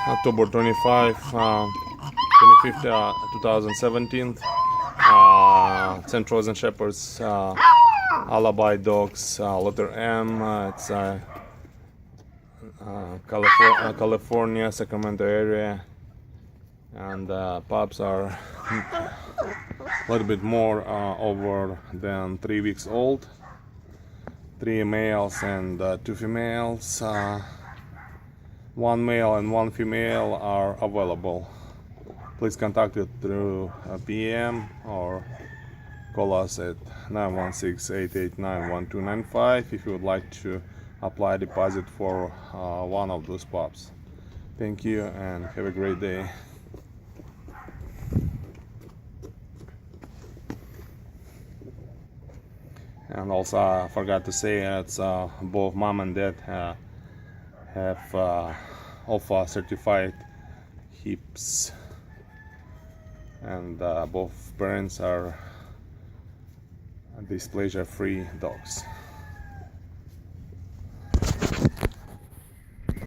October 25, 25th, 2017. 10 Trojan Shepherds, Alabai dogs, letter M. It's California, Sacramento area, and pups are a little bit more over than 3 weeks old. 3 males and 2 females. 1 male and 1 female are available. Please contact it through PM or call us at 916-889-1295 if you would like to apply a deposit for one of those pups. Thank you and have a great day. And also I forgot to say it's both mom and dad have alpha certified hips, and both parents are dysplasia free dogs.